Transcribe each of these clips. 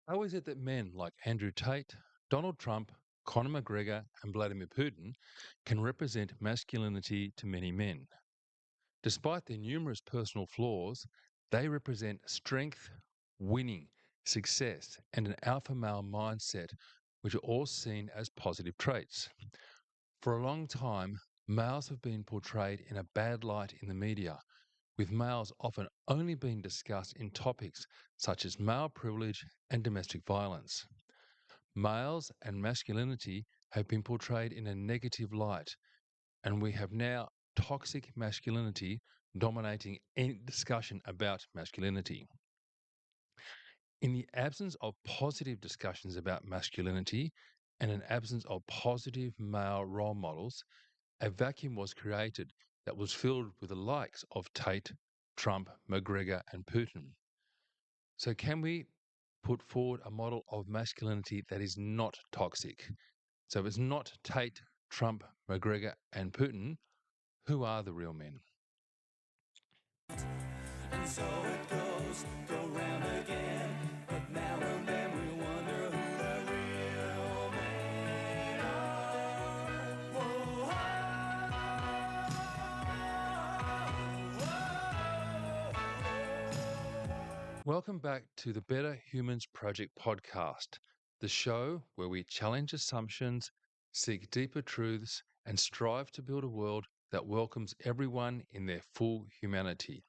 How is it that men like Andrew Tate, Donald Trump, Conor McGregor, and Vladimir Putin can represent masculinity to many men? Despite their numerous personal flaws, they represent strength, winning, success, and an alpha male mindset, which are all seen as positive traits. For a long time, males have been portrayed in a bad light in the media, with males often only being discussed in topics such as male privilege and domestic violence. Males and masculinity have been portrayed in a negative light, and we have now toxic masculinity dominating any discussion about masculinity. In the absence of positive discussions about masculinity and an absence of positive male role models, a vacuum was created that was filled with the likes of Tate, Trump, McGregor, and Putin. So, can we put forward a model of masculinity that is not toxic? So, it's not Tate, Trump, McGregor, and Putin. Who are the real men? And so it goes, go round again. But now and then we wonder who the real men are. Whoa, Welcome back to the Better Humans Project podcast, the show where we challenge assumptions, seek deeper truths, and strive to build a world that welcomes everyone in their full humanity.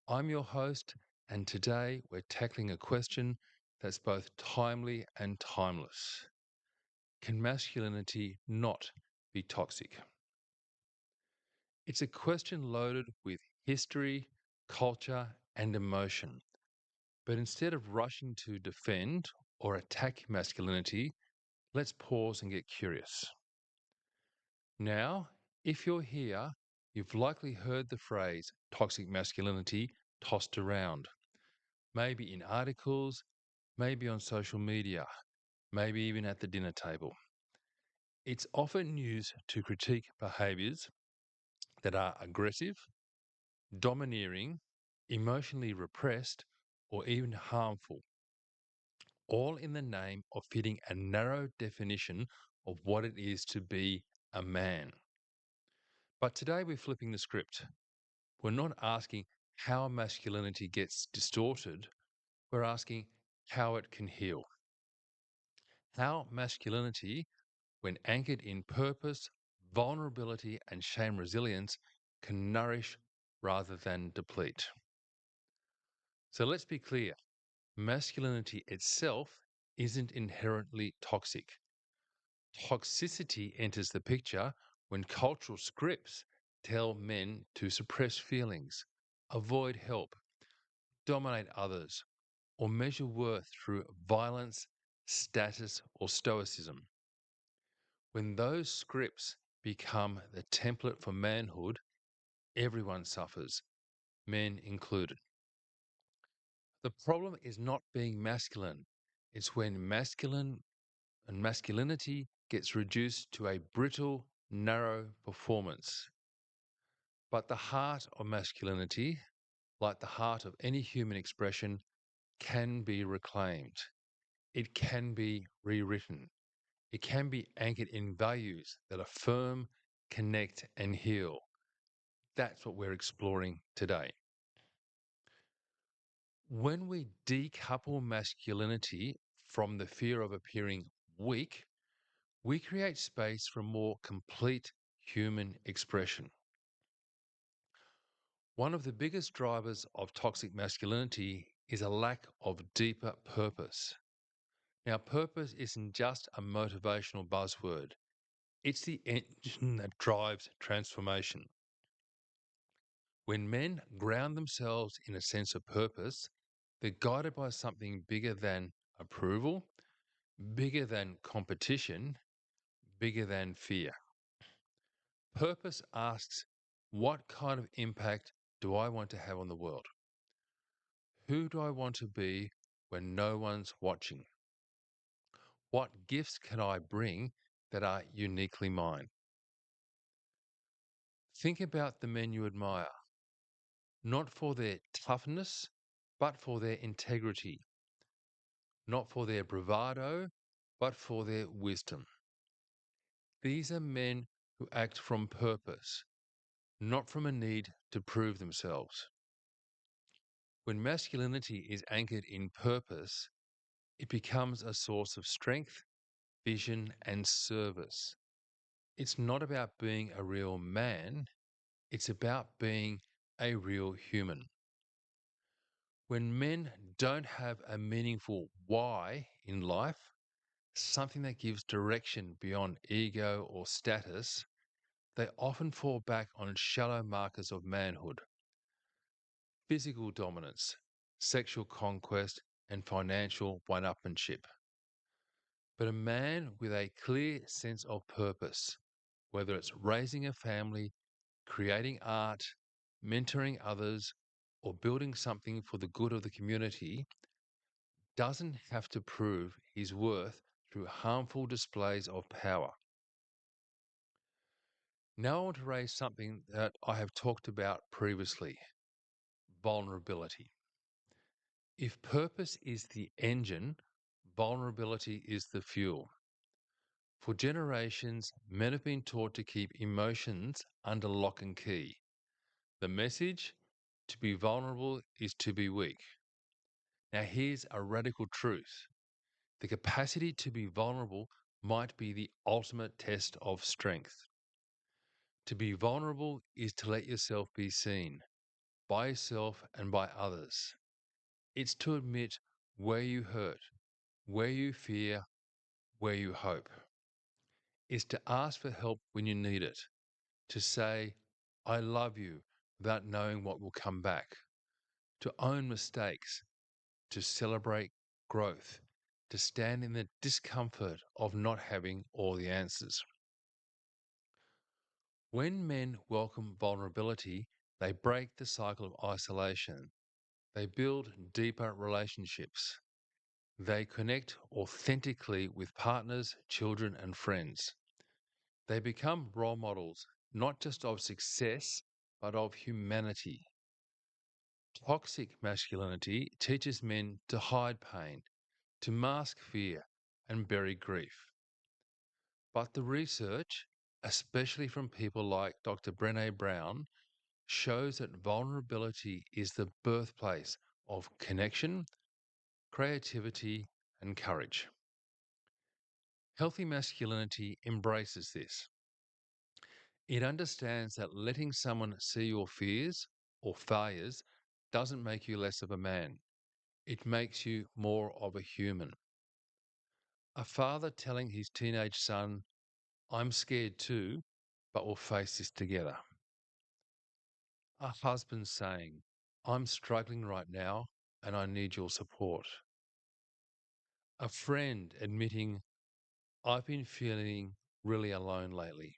I'm your host, and today we're tackling a question that's both timely and timeless. Can masculinity not be toxic? It's a question loaded with history, culture, and emotion. But instead of rushing to defend or attack masculinity, let's pause and get curious. Now, if you're here, you've likely heard the phrase toxic masculinity tossed around, maybe in articles, maybe on social media, maybe even at the dinner table. It's often used to critique behaviors that are aggressive, domineering, emotionally repressed, or even harmful, all in the name of fitting a narrow definition of what it is to be a man. But today we're flipping the script. We're not asking how masculinity gets distorted, we're asking how it can heal. How masculinity, when anchored in purpose, vulnerability, and shame resilience, can nourish rather than deplete. So let's be clear, masculinity itself isn't inherently toxic. Toxicity enters the picture when cultural scripts tell men to suppress feelings, avoid help, dominate others, or measure worth through violence, status, or stoicism. When those scripts become the template for manhood, everyone suffers, men included. The problem is not being masculine, it's when masculine and masculinity gets reduced to a brittle, narrow performance. But the heart of masculinity, like the heart of any human expression, can be reclaimed. It can be rewritten. It can be anchored in values that affirm, connect, and heal. That's what we're exploring today. When we decouple masculinity from the fear of appearing weak, we create space for more complete human expression. One of the biggest drivers of toxic masculinity is a lack of deeper purpose. Now, purpose isn't just a motivational buzzword, it's the engine that drives transformation. When men ground themselves in a sense of purpose, they're guided by something bigger than approval, bigger than competition, bigger than fear. Purpose asks, what kind of impact do I want to have on the world? Who do I want to be when no one's watching? What gifts can I bring that are uniquely mine? Think about the men you admire, not for their toughness, but for their integrity. not for their bravado, but for their wisdom. These are men who act from purpose, not from a need to prove themselves. When masculinity is anchored in purpose, it becomes a source of strength, vision, and service. It's not about being a real man, it's about being a real human. When men don't have a meaningful why in life, something that gives direction beyond ego or status, they often fall back on shallow markers of manhood: physical dominance, sexual conquest, and financial one upmanship. But a man with a clear sense of purpose, whether it's raising a family, creating art, mentoring others, or building something for the good of the community, doesn't have to prove his worth through harmful displays of power. Now, I want to raise something that I have talked about previously: vulnerability. If purpose is the engine, vulnerability is the fuel. For generations, men have been taught to keep emotions under lock and key. The message: to be vulnerable is to be weak. Now, here's a radical truth: the capacity to be vulnerable might be the ultimate test of strength. To be vulnerable is to let yourself be seen by yourself and by others. It's to admit where you hurt, where you fear, where you hope. It's to ask for help when you need it, to say, I love you, without knowing what will come back, to own mistakes, to celebrate growth, to stand in the discomfort of not having all the answers. When men welcome vulnerability, they break the cycle of isolation. They build deeper relationships. They connect authentically with partners, children, and friends. They become role models, not just of success, but of humanity. Toxic masculinity teaches men to hide pain, to mask fear, and bury grief. But the research, especially from people like Dr. Brené Brown, shows that vulnerability is the birthplace of connection, creativity, and courage. Healthy masculinity embraces this. It understands that letting someone see your fears or failures doesn't make you less of a man. It makes you more of a human. A father telling his teenage son, I'm scared too, but we'll face this together. A husband saying, I'm struggling right now and I need your support. A friend admitting, I've been feeling really alone lately.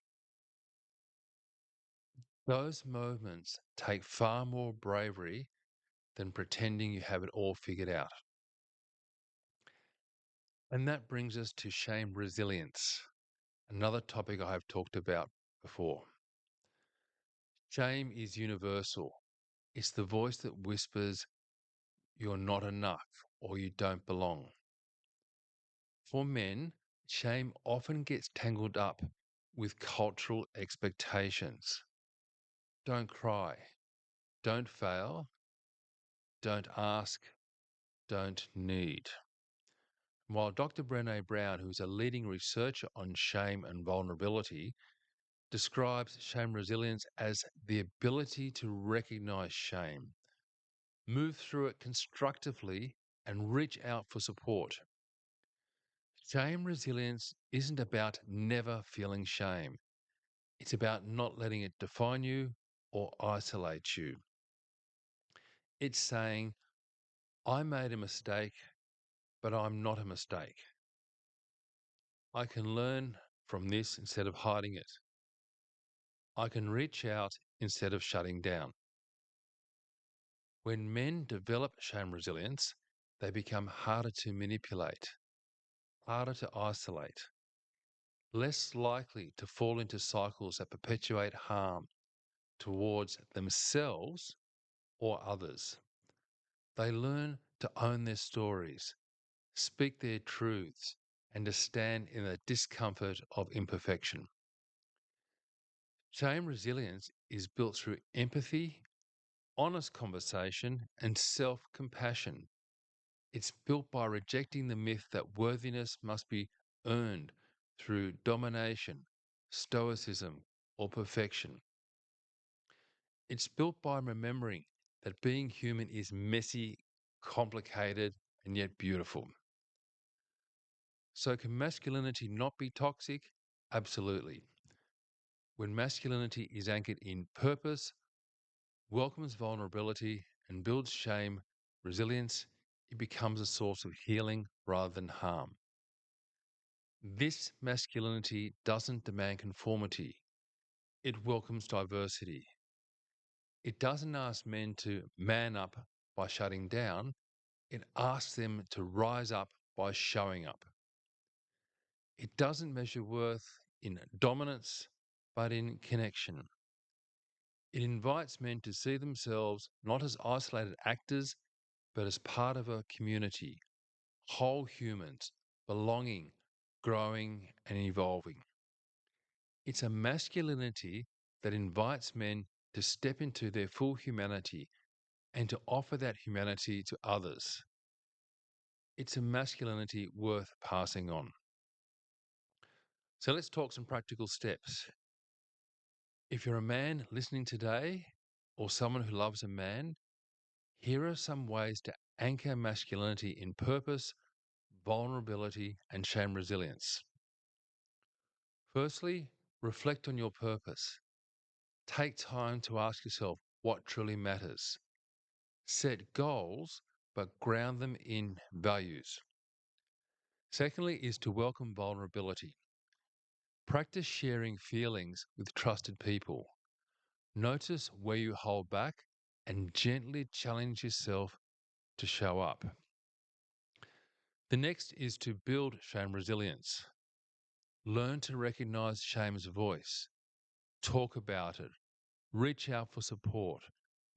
Those moments take far more bravery than pretending you have it all figured out. And that brings us to shame resilience, another topic I have talked about before. Shame is universal. It's the voice that whispers, you're not enough or you don't belong. For men, shame often gets tangled up with cultural expectations. Don't cry, don't fail, don't ask, don't need. While Dr. Brené Brown, who's a leading researcher on shame and vulnerability, describes shame resilience as the ability to recognize shame, move through it constructively, and reach out for support. Shame resilience isn't about never feeling shame. It's about not letting it define you or isolate you. It's saying, I made a mistake, but I'm not a mistake. I can learn from this instead of hiding it. I can reach out instead of shutting down. When men develop shame resilience, they become harder to manipulate, harder to isolate, less likely to fall into cycles that perpetuate harm towards themselves or others. They learn to own their stories, speak their truths, and to stand in the discomfort of imperfection. Shame resilience is built through empathy, honest conversation, and self compassion. It's built by rejecting the myth that worthiness must be earned through domination, stoicism, or perfection. It's built by remembering that being human is messy, complicated, and yet beautiful. So, can masculinity not be toxic? Absolutely. When masculinity is anchored in purpose, welcomes vulnerability, and builds shame, resilience, it becomes a source of healing rather than harm. This masculinity doesn't demand conformity, it welcomes diversity. It doesn't ask men to man up by shutting down, it asks them to rise up by showing up. It doesn't measure worth in dominance, but in connection. It invites men to see themselves not as isolated actors, but as part of a community, whole humans, belonging, growing, and evolving. It's a masculinity that invites men to step into their full humanity and to offer that humanity to others. It's a masculinity worth passing on. So let's talk some practical steps. If you're a man listening today or someone who loves a man, here are some ways to anchor masculinity in purpose, vulnerability, and shame resilience. Firstly, reflect on your purpose. Take time to ask yourself what truly matters. Set goals, but ground them in values. Secondly, is to welcome vulnerability. Practice sharing feelings with trusted people. Notice where you hold back and gently challenge yourself to show up. The next is to build shame resilience. Learn to recognize shame's voice. Talk about it. Reach out for support.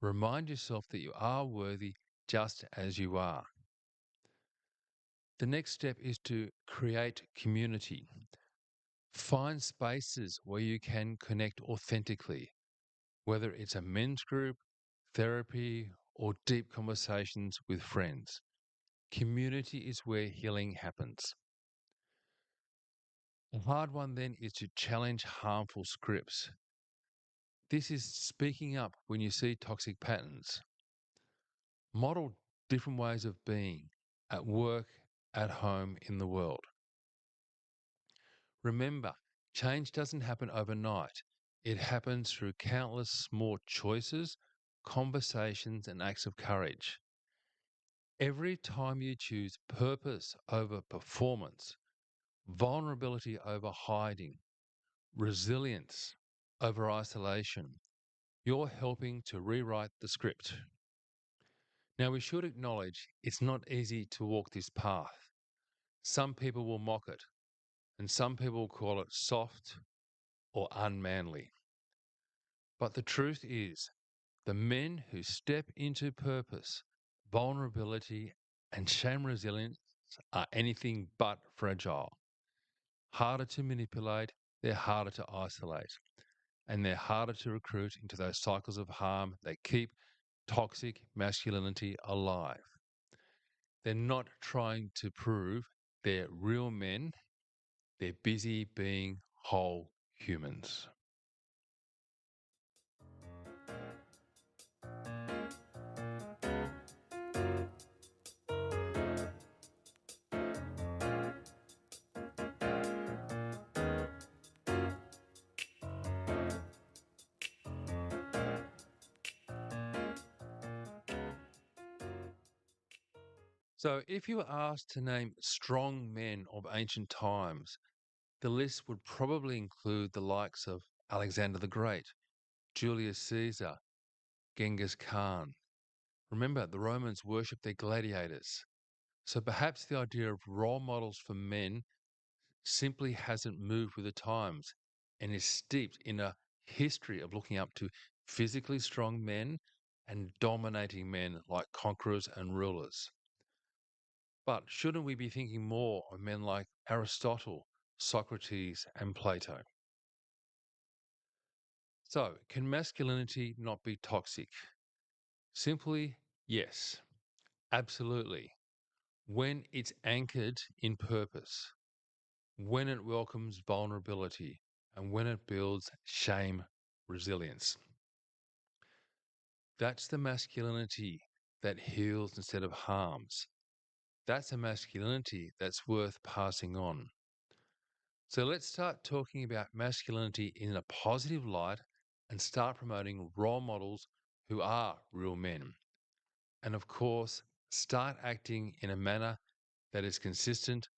Remind yourself that you are worthy just as you are. The next step is to create community. Find spaces where you can connect authentically, whether it's a men's group, therapy, or deep conversations with friends. Community is where healing happens. The hard one then is to challenge harmful scripts. This is speaking up when you see toxic patterns. Model different ways of being at work, at home, in the world. Remember, change doesn't happen overnight. It happens through countless small choices, conversations, and acts of courage. Every time you choose purpose over performance, vulnerability over hiding, resilience over isolation, you're helping to rewrite the script. Now, we should acknowledge it's not easy to walk this path. Some people will mock it, and some people will call it soft or unmanly. But the truth is, the men who step into purpose, vulnerability, and shame resilience are anything but fragile. Harder to manipulate, they're harder to isolate, and they're harder to recruit into those cycles of harm that keep toxic masculinity alive. They're not trying to prove they're real men, they're busy being whole humans. So, if you were asked to name strong men of ancient times, the list would probably include the likes of Alexander the Great, Julius Caesar, Genghis Khan. Remember, the Romans worshipped their gladiators. So perhaps the idea of role models for men simply hasn't moved with the times and is steeped in a history of looking up to physically strong men and dominating men like conquerors and rulers. But shouldn't we be thinking more of men like Aristotle, Socrates, and Plato? So, can masculinity not be toxic? Simply, yes, absolutely. When it's anchored in purpose, when it welcomes vulnerability, and when it builds shame resilience. That's the masculinity that heals instead of harms. That's a masculinity that's worth passing on. So let's start talking about masculinity in a positive light and start promoting role models who are real men. And of course, start acting in a manner that is consistent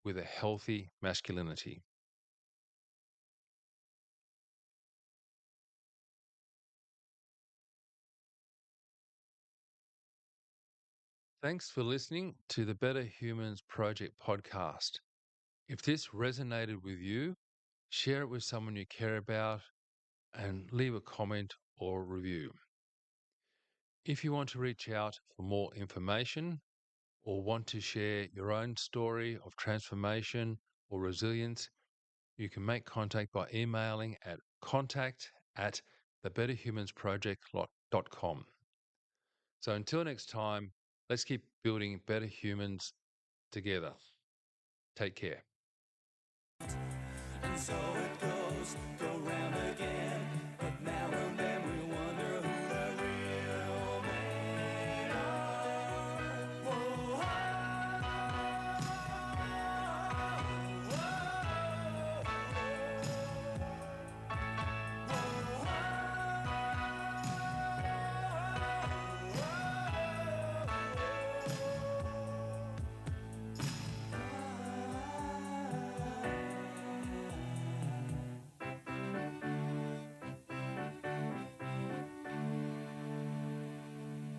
with a healthy masculinity. Thanks for listening to the Better Humans Project podcast. If this resonated with you, share it with someone you care about and leave a comment or review. If you want to reach out for more information or want to share your own story of transformation or resilience, you can make contact by emailing at contact@ thebetterhumansproject.com. So until next time, let's keep building better humans together. Take care. And so it goes, go round again. But now